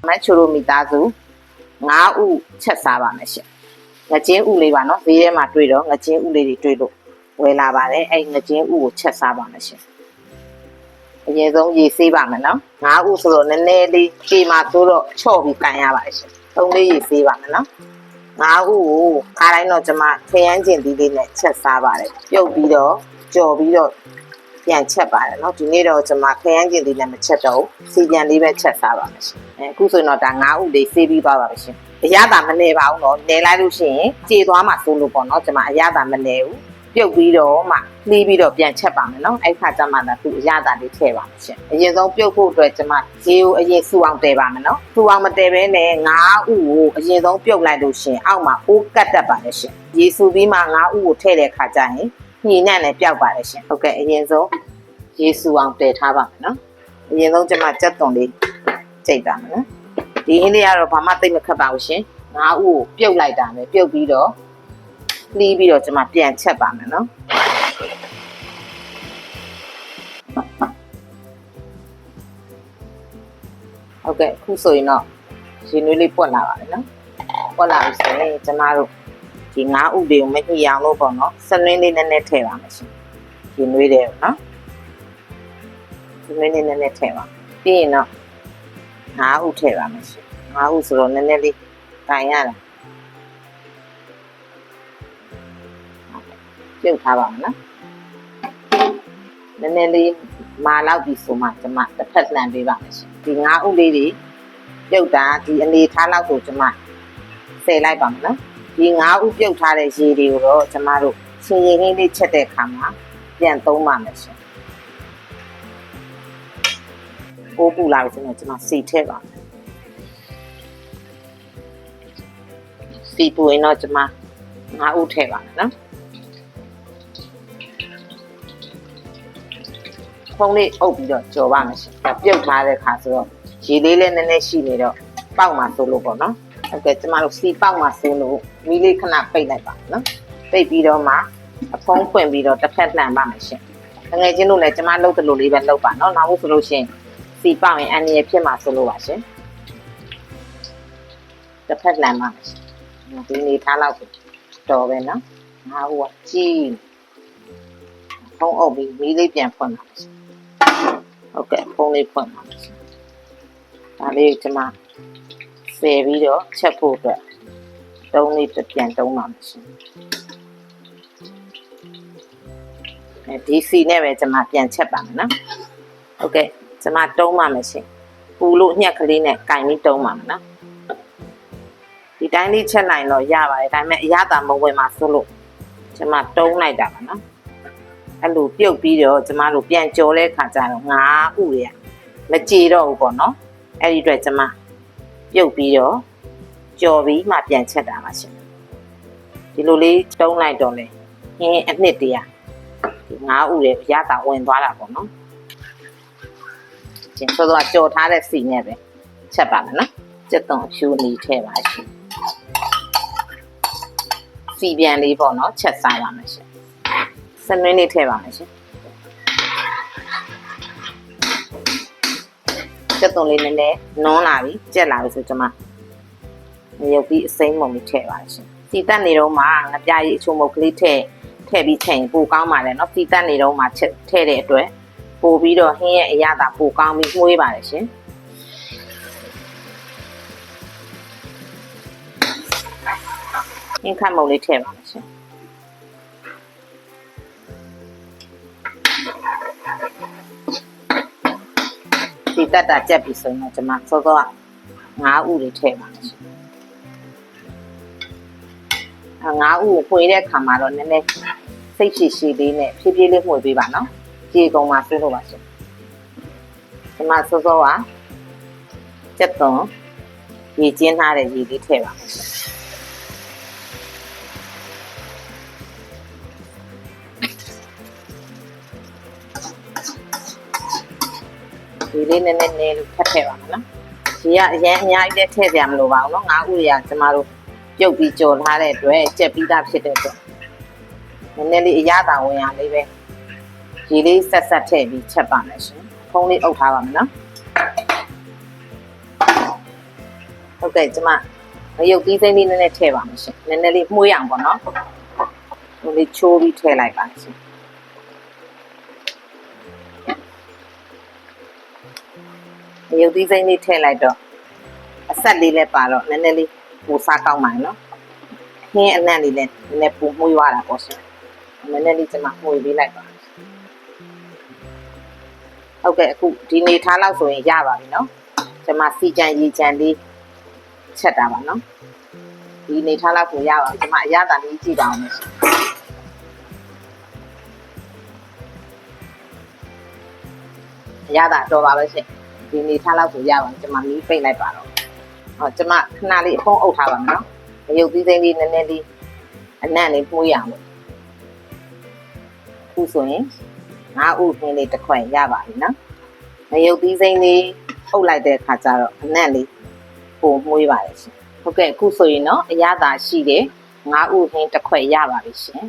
မချိုလိုမီသားစု9ဥချက်စားပါမယ်ရှင်ငချင်းဥလေးပါနော်ဈေးထဲမှာတွေ့တော့ငချင်းဥလေးတွေတွေ့လို့ဝယ်လာပါတယ်အဲ့ငချင်းဥကိုချက်စားပါမယ်ရှင်အရင်ဆုံးရေဆေးပါမယ်နော်9ဥဆိုတော့နည်းနည်းလေးကြေမှာဆိုတော့ချော့ပြီးကန်ရပါတယ်ရှင်3လေးရေဆေးပါမယ်နော်9ဥကိုခါတိုင်းတော့ကျွန်မခရမ်းကျင်သီးလေးနဲ့ချက်စားပါတယ်ပြုတ်ပြီးတော့ကြော်ပြီးတော့ပြန်ချက်ပါတယ်เนาะဒီနေ့တော့ကျွန်မခရမ်းကျင်သီးနဲ့မချက်တော့စီပြန်လေးပဲချက်စားပါမယ်ရှင်အခုဆိုရင်တော့ဒါ9ဥလေးဆေးပြီးသွားပါပြီရှင်အရသာမနေပါဘူးเนาะနေလိုက်လို့ရှိရင်ကြေသွားမှဆိုလို့ပေါ့เนาะကျွန်မအရသာမနေဘူးပြုတ်ပြီးတော့မှလှီးပြီးတော့ပြန်ချက်ပါမယ်เนาะအဲ့ခါကျမှသာသူအရသာလေးထည့်ပါမယ်ရှင်အရင်ဆုံးပြုတ်ဖို့အတွက်ကျွန်မရေကိုအရင်စူအောင်တည်ပါမယ်เนาะစူအောင်မတည်ဘဲနဲ့9ဥကိုအရင်ဆုံးပြုတ်လိုက်လို့ရှင်အောက်မှာအိုးကတ်တတ်ပါတယ်ရှင်ရေစူပြီးမှ9ဥကိုထည့်တဲ့ခါကျရင်ညှိနှံ့နဲ့ပျောက်ပါတယ်ရှင်ဟုတ်ကဲ့အရင်ဆုံးရေစူအောင်တည်ထားပါမယ်เนาะအရင်ဆုံးကျွန်မကြက်သွန်လေးကြိတ်ပါမယ်နော်ဒီအင်းလေးကတော့ဘာမှသိမခတ်ပါဘူးရှင်9ဥကိုပြုတ်လိုက်တာပဲပြုတ်ပြီးတော့လှီးပြီးတော့ကျွန်မပြန်ချက်ပါမယ်နော်ဟုတ်ကဲ့အခုဆိုရင်တော့ရေနွေးလေးပွက်လာပါပြီနော်ပွက်လာပြီဆိုရင်ကျွန်မတို့ဒီ9ဥတွေကိုမညှိအောင်လို့ပေါ့နော်စနွင်းလေးနည်းနည်းထည့်ပါမယ်ရှင်ရေနွေးတယ်နော်စနွင်းလေးနည်းနည်းထည့်ပါပြီးရင်တော့9ဥထည့်ပါမယ်ရှင်9ဥဆိုတော့နည်းနည်းလေးတိုင်ရတာပြုတ်ထားပါမယ်နော်နည်းနည်းလေးမာလောက်ပြီဆိုမှကျွန်မတစ်ဖက်လှန်ပေးပါမယ်ရှင်ဒီ9ဥလေးတွေပြုတ်တာဒီအနေထားလောက်ကိုကျွန်မဆယ်လိုက်ပါမယ်နော်ဒီ9ဥပြုတ်ထားတဲ့ရေတွေကိုတော့ကျွန်မတို့ရှင်ရင်လေးချက်တဲ့အခါမှာပြန်သုံးပါမယ်ရှင်ိုးပူလာပြီဆိုတော့ကျွန်မစီထည့်ပါမယ်စီပူရင်တော့ကျွန်မ9ဥထည့်ပါမယ်နော်ဖုံးလေးအုပ်ပြီးတော့ကြော်ပါမယ်ရှင်ပြုတ်ထားတဲ့ခါဆိုတော့ရေလေးလည်းနည်းနည်းရှိနေတော့ပေါက်မှာဆိုလို့ပေါ့နော်ဟုတ်ကဲ့ကျွန်မတို့စီပေါက်မှာဆိုလို့မီးလေးခဏပိတ်လိုက်ပါနော်ပိတ်ပြီးတော့မှအဖုံးဖွင့်ပြီးတော့တစ်ဖက်လှန်ပါမယ်ရှင်ငယ်ချင်းတို့လည်းကျွန်မလုပ်သလိုလေးပဲလုပ်ပါနော်နောက်ဆိုလို့ရှိရင်စီပေါက်ရင်အန်ရဖြစ်မှာဆိုလို့ပါရှင်တစ်ဖက်လှန်ပါမယ်ရှင်ဒီနေထားလောက်တော်ပဲနော်ငါ့ဟိုကကြီးဖုံးအုပ်ပြီးမီးလေးပြန်ဖွင့်ပါမယ်ရှင်ဟုတ်ကဲ့ဖုံးလေးဖွင့်ပါမယ်ရှင်ဒါလေးကျွန်မဆယ်ပြီးတော့ချက်ဖို့အတွက်တုံးလေးပြန်တုံးပါမယ်ရှင်ဒီစီနဲ့ပဲကျွန်မပြန်ချက်ပါမယ်နော်ဟုတ်ကဲ့ကျွန်မတုံးပါမယ်ရှင်ပူလို့ညှက်ကလေးနဲ့ကင်ပြီးတုံးပါမယ်နော်ဒီတိုင်းလေးချက်လိုက်တော့ရပါတယ်ဒါပေမဲ့အရသာမဝင်ပါဆိုလို့ကျွန်မတုံးလိုက်တာပါနော်အဲ့လိုပြုတ်ပြီးတော့ကျွန်မတို့ပြန်ကြော်တဲ့ခါကျတော့9ဥတွေကမကြေတော့ဘူးပေါ့နော်အဲ့ဒီအတွက်ကျွန်မပြုတ်ပြီးတော့ကြော်ပြီးမှပြန်ချက်တာပါရှင်ဒီလိုလေးတုံးလိုက်တော့လေဟင်းအနှစ်တည်းဒီ9ဥတွေအရသာဝင်သွားတာပေါ့နော်ဆိုတော့ကြော်ထားတဲ့စီနဲ့ပဲချက်ပါမယ်နော်ကြက်သွန်ဖြူနေထည့်ပါရှင်စီပြန်လေးပေါ့နော်ချက်စားပါမယ်ရှင်စနွင်းလေးထည့်ပါမယ်ရှင်ကြက်သွန်လေးနည်းနည်းနွန်းလာပြီကြက်လာပြီဆိုကျွန်မရုပ်ပြီးအစိမ်းမုံလေးထည့်ပါရှင်စီတက်နေတော့မှငပြားရီအချုံမုတ်ကလေးထည့်ပြီးချိန်ပိုကောင်းပါတယ်နော်စီတက်နေတော့မှချက်ထည့်တဲ့အတွက်ပို့ပြီးတော့ဟင်းရဲ့အရသာပိုကောင်းပြီးမှုေးပါတယ်ရှင်ဟင်းခတ်မုံလေးထည့်ပါမယ်ရှင်ဒီတက်တာကြက်ပြီဆိုရင်ကျွန်မစောစောက9ဥတွေထည့်ပါမယ်ရှင်9ဥကိုဖွေတဲ့ခါမှာတော့နည်းနည်းစိတ်ရှိလေးနဲ့ဖြည်းဖြည်းလေးမှုေးပေးပါနော်ကြေကုန်မှာဆွေးလို့ပါရှင်ဒီမှာစောစောကကြက်သွန်ရေကျင်းထားတဲ့ရေလေးထည့်ပါမယ်ရှင်ဒီလေးနည်းနည်းလေးလို့ဖတ်ထည့်ပါမယ်နော်ဒီကအရင်အများကြီးလည်းထည့်ကြမလို့ပါဘူးနော်9ဥတွေကကျမတို့ပြုတ်ပြီးကြော်ထားတဲ့အတွက်ကြက်ပြီးသားဖြစ်တဲ့အတွက်နည်းနည်းလေးအရသာဝင်ရလေးပဲရေလေးဆက်ထည့်ပြီးချက်ပါမယ်ရှင်ဖုံးလေးအုပ်ထားပါမယ်နော် ဟုတ်ကဲ့ကျမငရုတ်သီးစိမ်းလေးနည်းနည်းထည့်ပါမယ်ရှင်နည်းနည်းလေးမှုရအောင်ပေါ့နော်ဒီလေးချိုးပြီးထည့်လိုက်ပါရှင်ငရုတ်သီးစိမ်းလေးထည့်လိုက်တော့အဆက်လေးလည်းပါတော့နည်းနည်းလေးပူစားကောင်းပါနော်ဟင်းအနံ့လေးလည်းနည်းနည်းပူမှုရတာပေါ့ရှင်နည်းနည်းလေးကျမမှုပေးလိုက်ပါဟုတ်ကဲ့အခုဒီနေထားလောက်ဆိုရင်ရပါပြီနော်ကျမစီကြံရေကြံလေးချက်တာပါနော်ဒီနေထားလောက်ကိုရပါပြီကျမအရသာလေးကြည့်ပါအောင်မယ်အရသာတော့ပါပဲရှင်ဒီနေထားလောက်ကိုရပါပြီကျမမီးပိတ်လိုက်ပါတော့ဟောကျမခဏလေးအဖုံးအုပ်ထားပါမယ်နော်ရုပ်သီးစိမ်းလေးနည်းနည်းလေးအနံ့လေးမှုရအောင်ခုဆိုရင်ငါးဥခင်းလေးတစ်ခွက်ရပါပြီနော်ငရုတ်သီးစိမ်းလေးအုပ်လိုက်တဲ့အခါကျတော့အနံ့လေးပုံမှုပါတယ်ရှင်ဟုတ်ကဲ့အခုဆိုရင်တော့အရသာရှိတယ်ငါးဥခင်းတစ်ခွက်ရပါပြီရှင်